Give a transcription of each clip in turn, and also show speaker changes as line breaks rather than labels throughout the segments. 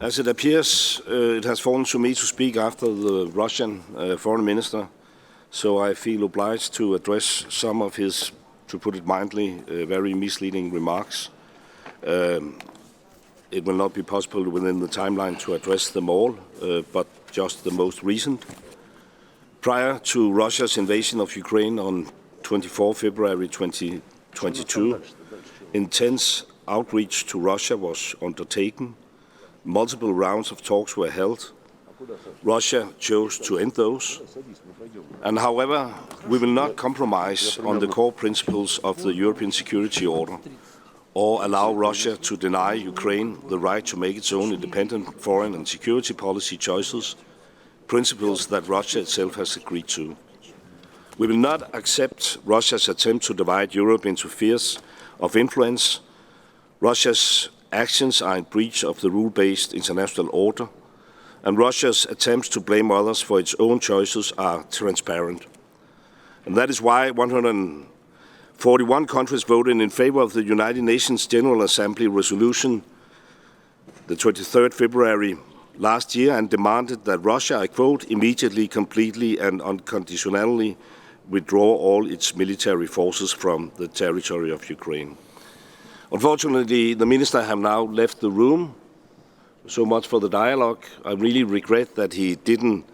As it appears, it has fallen to me to speak after the Russian foreign minister, so I feel obliged to address some of his, to put it mildly, very misleading remarks. It will not be possible within the timeline to address them all, but just the most recent. Prior to Russia's invasion of Ukraine on 24 February 2022, intense outreach to Russia was undertaken. Multiple rounds of talks were held. Russia chose to end those. And however, we will not compromise on the core principles of the European Security Order or allow Russia to deny Ukraine the right to make its own independent foreign and security policy choices, principles that Russia itself has agreed to. We will not accept Russia's attempt to divide Europe into spheres of influence. Russia's actions are in breach of the rule-based international order, and Russia's attempts to blame others for its own choices are transparent. And that is why 141 countries voted in favor of the United Nations General Assembly resolution the 23rd February last year and demanded that Russia, I quote, immediately, completely and unconditionally withdraw all its military forces from the territory of Ukraine. Unfortunately, the minister has now left the room. So much for the dialogue. I really regret that he didn't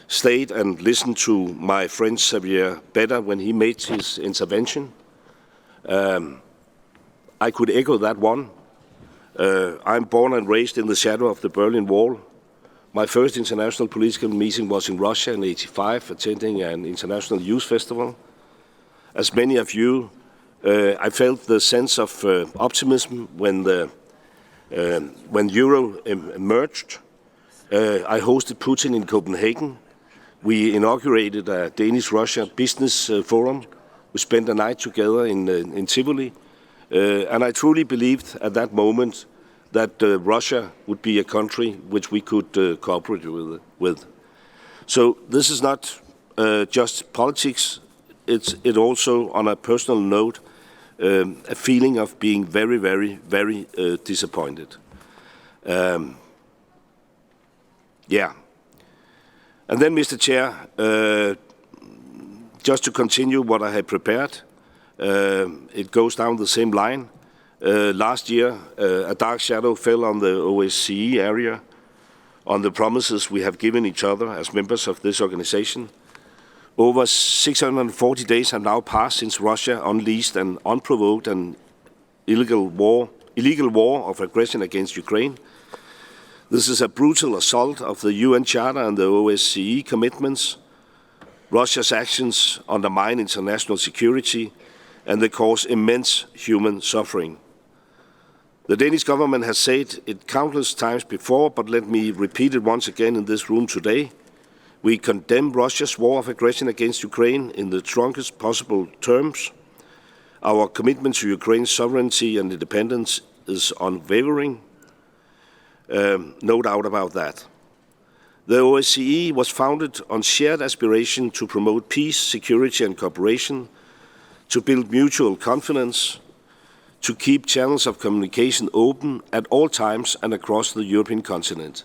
stay and listen to my friend Xavier better when he made his intervention. I could echo that one. I'm born and raised in the shadow of the Berlin Wall. My first international political meeting was in Russia in '85, attending an international youth festival. As many of you, I felt the sense of optimism when Euro emerged. I hosted Putin in Copenhagen. We inaugurated a Danish-Russia business forum. We spent a night together in Tivoli. And I truly believed at that moment that Russia would be a country which we could cooperate with. So this is not just politics. It also, on a personal note, a feeling of being very, very, very disappointed. Yeah. And then, Mr. Chair, just to continue what I had prepared, it goes down the same line. Last year, a dark shadow fell on the OSCE area, on the promises we have given each other as members of this organization. Over 640 days have now passed since Russia unleashed an unprovoked and illegal war of aggression against Ukraine. This is a brutal assault of the UN Charter and the OSCE commitments. Russia's actions undermine international security and they cause immense human suffering. The Danish government has said it countless times before, but let me repeat it once again in this room today. We condemn Russia's war of aggression against Ukraine in the strongest possible terms. Our commitment to Ukraine's sovereignty and independence is unwavering. No doubt about that. The OSCE was founded on shared aspiration to promote peace, security and cooperation, to build mutual confidence, to keep channels of communication open at all times and across the European continent.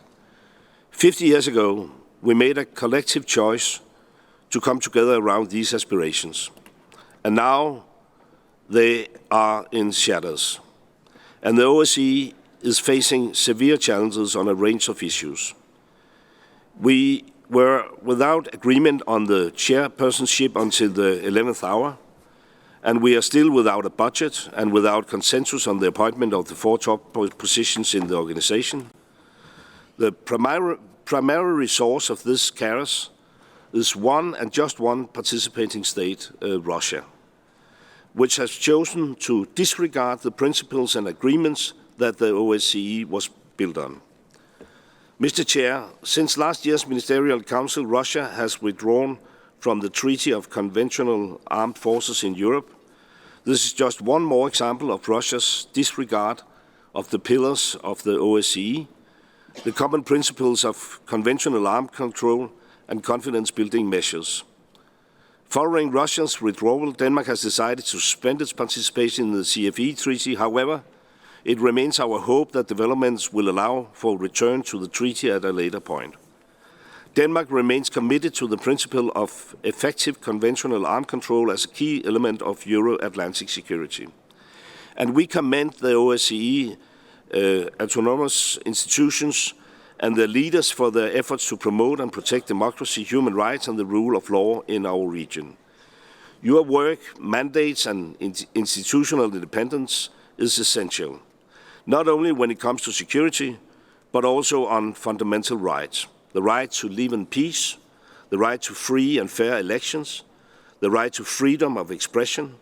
50 years ago, we made a collective choice to come together around these aspirations. And now they are in shadows. And the OSCE is facing severe challenges on a range of issues. We were without agreement on the chairpersonship until the 11th hour, and we are still without a budget and without consensus on the appointment of the 4 top positions in the organization. The primary resource of this chaos is one and just one participating state, Russia, which has chosen to disregard the principles and agreements that the OSCE was built on. Mr. Chair, since last year's Ministerial Council, Russia has withdrawn from the Treaty of Conventional Armed Forces in Europe. This is just one more example of Russia's disregard of the pillars of the OSCE, the common principles of conventional arms control and confidence-building measures. Following Russia's withdrawal, Denmark has decided to suspend its participation in the CFE treaty. However, it remains our hope that developments will allow for return to the treaty at a later point. Denmark remains committed to the principle of effective conventional arms control as a key element of Euro-Atlantic security. And we commend the OSCE autonomous institutions and their leaders for their efforts to promote and protect democracy, human rights and the rule of law in our region. Your work, mandates and institutional independence is essential, not only when it comes to security, but also on fundamental rights. The right to live in peace, the right to free and fair elections, the right to freedom of expression.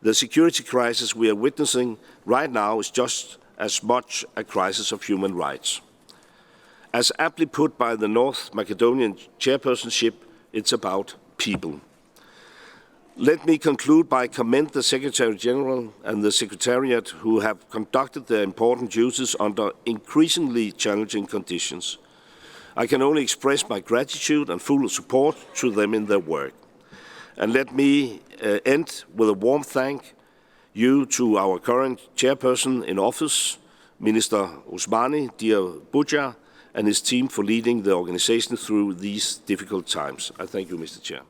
The security crisis we are witnessing right now is just as much a crisis of human rights. As aptly put by the North Macedonian chairpersonship, it's about people. Let me conclude by commending the Secretary General and the Secretariat who have conducted their important duties under increasingly challenging conditions. I can only express my gratitude and full support to them in their work. And let me end with a warm thank you to our current chairperson in office, Minister Osmani Diabuja, and his team for leading the organization through these difficult times. I thank you, Mr. Chair.